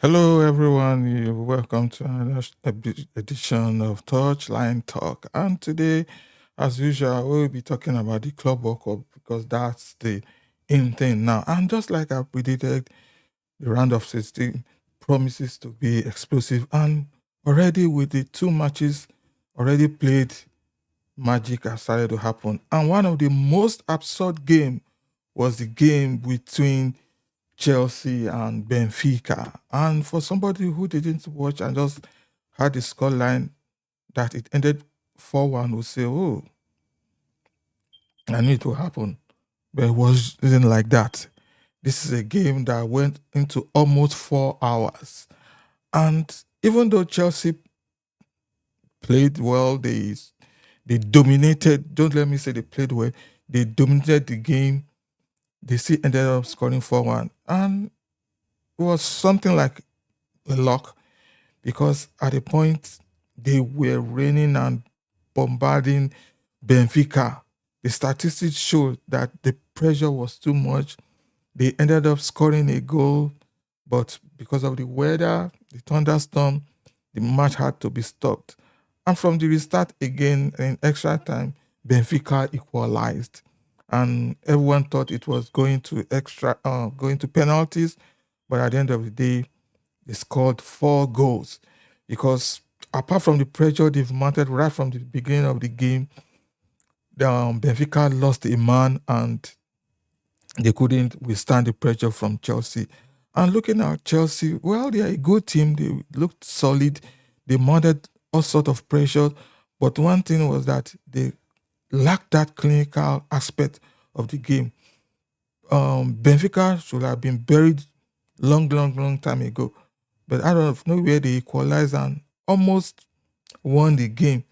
Hello, everyone. You're welcome to another edition of Touchline Talk. And today, as usual, we'll be talking about the Club World Cup because that's the in thing now. And just like I predicted, the round of 16 promises to be explosive. And already with the two matches already played, magic has started to happen. And one of the most absurd game was the game between Chelsea and Benfica. And for somebody who didn't watch and just had the scoreline that it ended 4-1 would say, oh, I knew it would happen. But it wasn't like that. This is a game that went into almost 4 hours. And even though Chelsea played well, they dominated. Don't let me say they played well. They dominated the game. They still ended up scoring 4-1. And it was something like a luck because at a point they were raining and bombarding Benfica. The statistics showed that the pressure was too much. They ended up scoring a goal, but because of the weather, the thunderstorm, the match had to be stopped. And from the restart again in extra time, Benfica equalized. And everyone thought it was going to penalties, but at the end of the day, they scored 4 goals because apart from the pressure they've mounted right from the beginning of the game, Benfica lost a man and they couldn't withstand the pressure from Chelsea. And looking at Chelsea, well, they are a good team. They looked solid. They mounted all sort of pressure, but one thing was that they lacked that clinical aspect of the game. Benfica should have been buried long time ago. But I don't know where they equalized and almost won the game.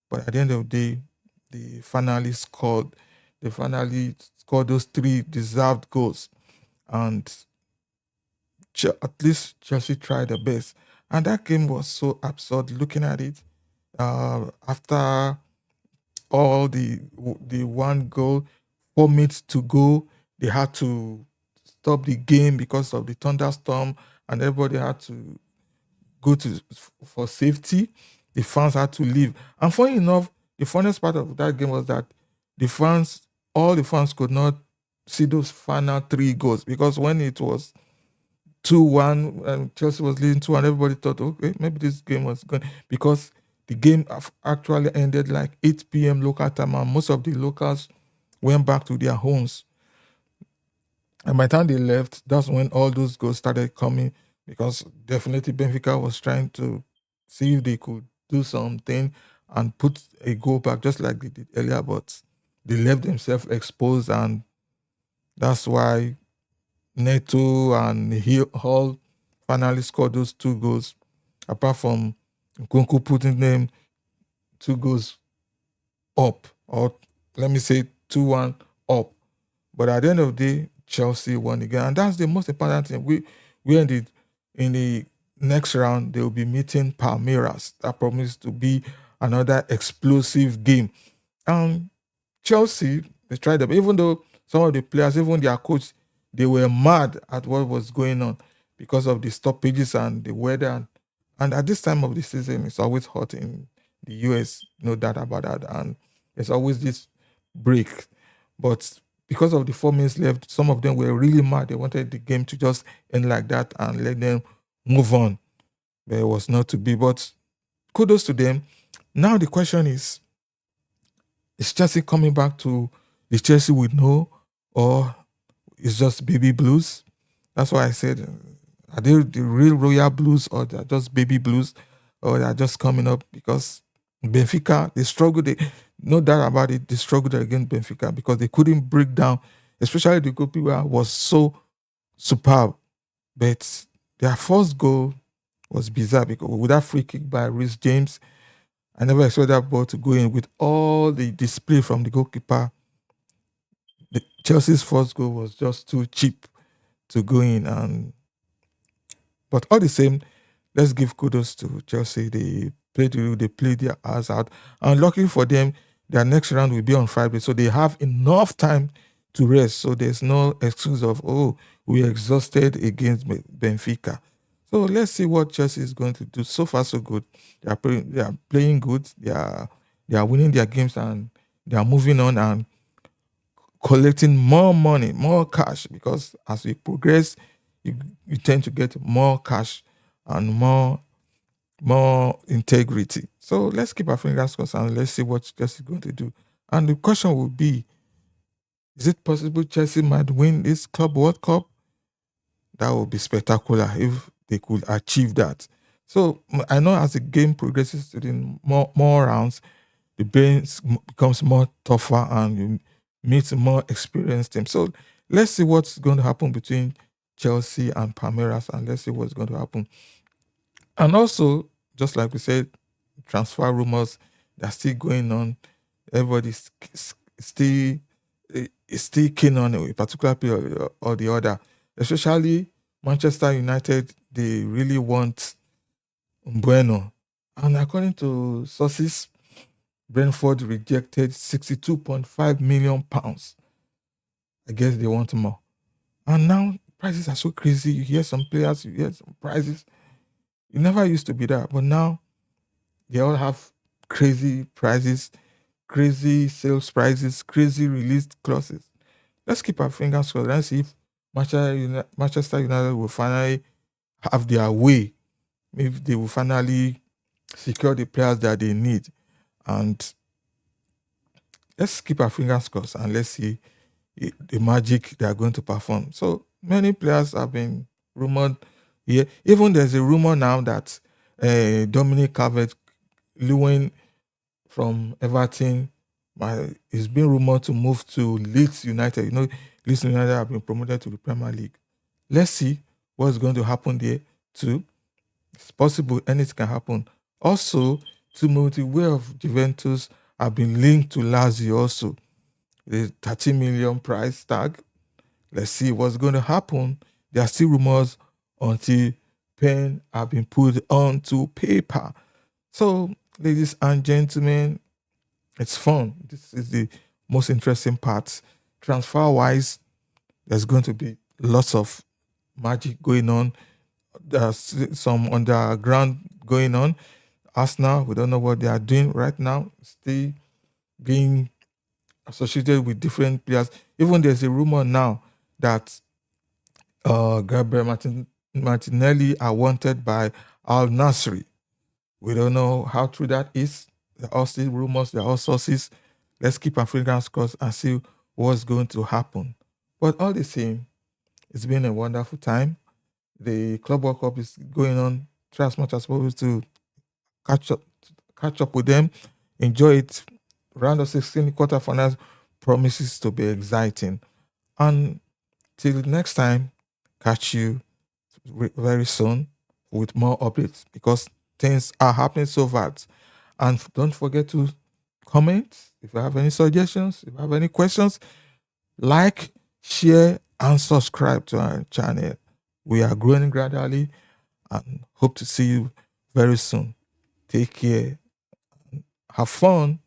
But at the end of the day, they finally scored. They finally scored those three deserved goals. And at least Chelsea tried their best. And that game was so absurd looking at it. After all the one goal, 4 minutes to go, they had to stop the game because of the thunderstorm, and everybody had to go to for safety. The fans had to leave. And funny enough, the funniest part of that game was that the fans, all the fans could not see those final three goals because when it was 2-1 and Chelsea was leading 2 and everybody thought, okay, maybe this game was going because the game actually ended like 8 p.m. local time and most of the locals went back to their homes. And by the time they left, that's when all those goals started coming because definitely Benfica was trying to see if they could do something and put a goal back just like they did earlier, but they left themselves exposed, and that's why Neto and Hall finally scored those 2 goals. Apart from Nkunku putting them 2 goals up, or let me say 2-1 up. But at the end of the day, Chelsea won again, and that's the most important thing. We ended in the next round. They will be meeting Palmeiras. That promises to be another explosive game. And Chelsea, they tried them, even though some of the players, even their coach, they were mad at what was going on because of the stoppages and the weather. And at this time of the season, it's always hot in the US, no doubt about that. And there's always this break. But because of the 4 minutes left, some of them were really mad. They wanted the game to just end like that and let them move on. But it was not to be. But kudos to them. Now the question is Chelsea coming back to the Chelsea we know, or it's just baby blues? That's why I said, are they the real royal blues, or they're just baby blues, or they're just coming up because Benfica, they struggled. No doubt about it, they struggled against Benfica because they couldn't break down, especially the goalkeeper was so superb. But their first goal was bizarre because with that free kick by Rhys James, I never expected that ball to go in with all the display from the goalkeeper. Chelsea's first goal was just too cheap to go in, and but all the same, let's give kudos to Chelsea. They played their ass out, and luckily for them, their next round will be on Friday, so they have enough time to rest. So there's no excuse of, oh, we exhausted against Benfica. So let's see what Chelsea is going to do. So far, so good. They are playing good. They are winning their games, and they are moving on and collecting more money, more cash, because as we progress, you, you tend to get more cash and more integrity. So let's keep our fingers crossed and let's see what Chelsea is going to do. And the question will be: is it possible Chelsea might win this Club World Cup? That would be spectacular if they could achieve that. So I know as the game progresses to the more rounds, the becomes more tougher and you meet more experienced teams. So let's see what's going to happen between Chelsea and Palmeiras, and let's see what's going to happen. And also, just like we said, transfer rumors they're still going on. Everybody's still is still keen on a particular player or the other. Especially Manchester United, they really want Bueno. And according to sources, Brentford rejected £62.5 million. I guess they want more. And now prices are so crazy. You hear some players, you hear some prices. It never used to be that, but now they all have crazy prices, crazy sales prices, crazy release clauses. Let's keep our fingers crossed and see if Manchester United will finally have their way. Maybe they will finally secure the players that they need. And let's keep our fingers crossed and let's see the magic they are going to perform. So many players have been rumored here. Even there's a rumor now that Dominic Calvert-Lewin from Everton is being rumored to move to Leeds United. Leeds United have been promoted to the Premier League. Let's see what's going to happen there too. It's possible anything can happen. Also, Timothy Way of Juventus have been linked to Lazio also. The 30 million price tag. Let's see what's going to happen. There are still rumors until pen have been put onto paper. So, ladies and gentlemen, it's fun. This is the most interesting part. Transfer wise, there's going to be lots of magic going on. There's some underground going on. Arsenal, we don't know what they are doing right now. Still being associated with different players. Even there's a rumor now that Gabriel Martinelli are wanted by Al Nasri. We don't know how true that is. There are all still rumors, there are all sources. Let's keep our fingers crossed and see what's going to happen. But all the same, it's been a wonderful time. The Club World Cup is going on. Try as much as possible to catch up catch up with them. Enjoy it. Round of 16 quarterfinals promises to be exciting. And till next time, catch you very soon with more updates because things are happening so fast. And don't forget to comment if you have any suggestions, if you have any questions, like, share, and subscribe to our channel. We are growing gradually and hope to see you very soon. Take care. Have fun.